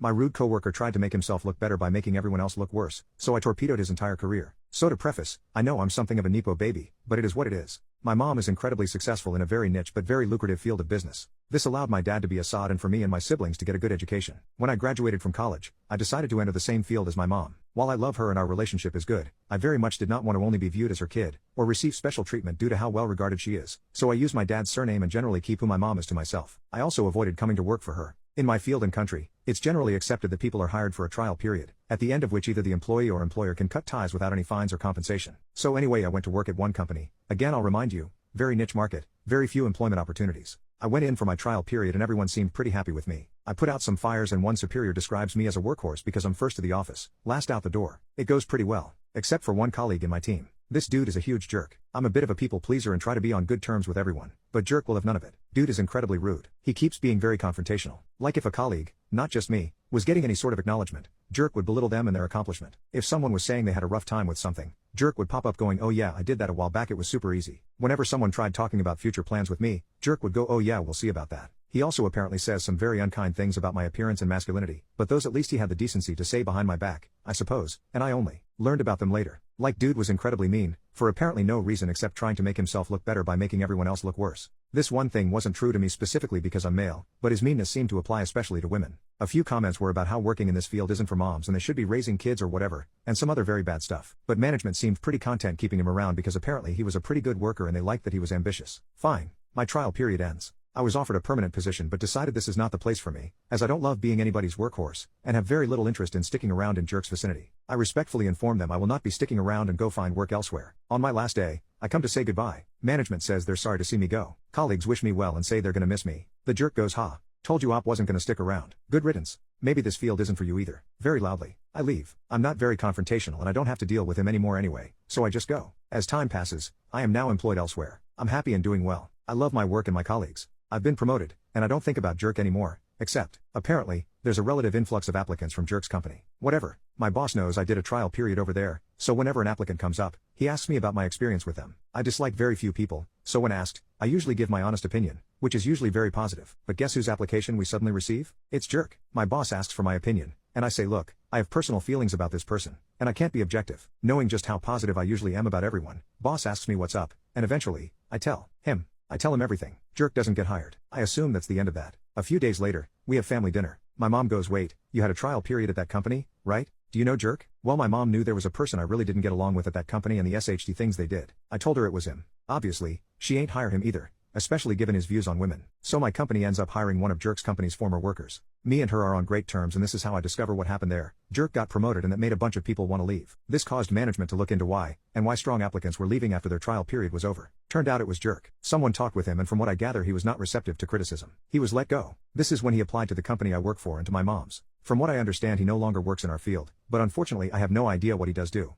My rude coworker tried to make himself look better by making everyone else look worse, so I torpedoed his entire career. So to preface, I know I'm something of a Nepo baby, but it is what it is. My mom is incredibly successful in a very niche but very lucrative field of business. This allowed my dad to be a sod and for me and my siblings to get a good education. When I graduated from college, I decided to enter the same field as my mom. While I love her and our relationship is good, I very much did not want to only be viewed as her kid, or receive special treatment due to how well regarded she is. So I used my dad's surname and generally keep who my mom is to myself. I also avoided coming to work for her. In my field and country, it's generally accepted that people are hired for a trial period, at the end of which either the employee or employer can cut ties without any fines or compensation. So anyway, I went to work at one company. Again, I'll remind you, very niche market, very few employment opportunities. I went in for my trial period and everyone seemed pretty happy with me. I put out some fires and one superior describes me as a workhorse because I'm first to the office, last out the door. It goes pretty well, except for one colleague in my team. This dude is a huge jerk. I'm a bit of a people pleaser and try to be on good terms with everyone, but jerk will have none of it. Dude is incredibly rude. He keeps being very confrontational. Like if a colleague, not just me, was getting any sort of acknowledgement, jerk would belittle them and their accomplishment. If someone was saying they had a rough time with something, jerk would pop up going, "Oh yeah, I did that a while back, it was super easy." Whenever someone tried talking about future plans with me, jerk would go, "Oh yeah, we'll see about that." He also apparently says some very unkind things about my appearance and masculinity, but those at least he had the decency to say behind my back, I suppose, and I only learned about them later. Like dude was incredibly mean, for apparently no reason except trying to make himself look better by making everyone else look worse. This one thing wasn't true to me specifically because I'm male, but his meanness seemed to apply especially to women. A few comments were about how working in this field isn't for moms and they should be raising kids or whatever, and some other very bad stuff. But management seemed pretty content keeping him around because apparently he was a pretty good worker and they liked that he was ambitious. Fine. My trial period ends. I was offered a permanent position but decided this is not the place for me, as I don't love being anybody's workhorse, and have very little interest in sticking around in jerk's vicinity. I respectfully inform them I will not be sticking around and go find work elsewhere. On my last day, I come to say goodbye. Management says they're sorry to see me go. Colleagues wish me well and say they're gonna miss me. The jerk goes, "Ha. Told you Op wasn't gonna stick around. Good riddance. Maybe this field isn't for you either." Very loudly. I leave. I'm not very confrontational and I don't have to deal with him anymore anyway, so I just go. As time passes, I am now employed elsewhere. I'm happy and doing well. I love my work and my colleagues. I've been promoted, and I don't think about jerk anymore, except, apparently, there's a relative influx of applicants from jerk's company. Whatever. My boss knows I did a trial period over there, so whenever an applicant comes up, he asks me about my experience with them. I dislike very few people, so when asked, I usually give my honest opinion, which is usually very positive. But guess whose application we suddenly receive? It's jerk. My boss asks for my opinion, and I say, look, I have personal feelings about this person, and I can't be objective. Knowing just how positive I usually am about everyone, boss asks me what's up, and eventually, I tell him everything. Jerk doesn't get hired. I assume that's the end of that. A few days later, we have family dinner. My mom goes, "Wait, you had a trial period at that company, right? Do you know jerk?" Well, my mom knew there was a person I really didn't get along with at that company and the SHT things they did. I told her it was him. Obviously, she ain't hire him either, especially given his views on women. So my company ends up hiring one of jerk's company's former workers. Me and her are on great terms and this is how I discover what happened there. Jerk got promoted and that made a bunch of people want to leave. This caused management to look into why strong applicants were leaving after their trial period was over. Turned out it was jerk. Someone talked with him and from what I gather he was not receptive to criticism. He was let go. This is when he applied to the company I work for and to my mom's. From what I understand he no longer works in our field, but unfortunately I have no idea what he does do.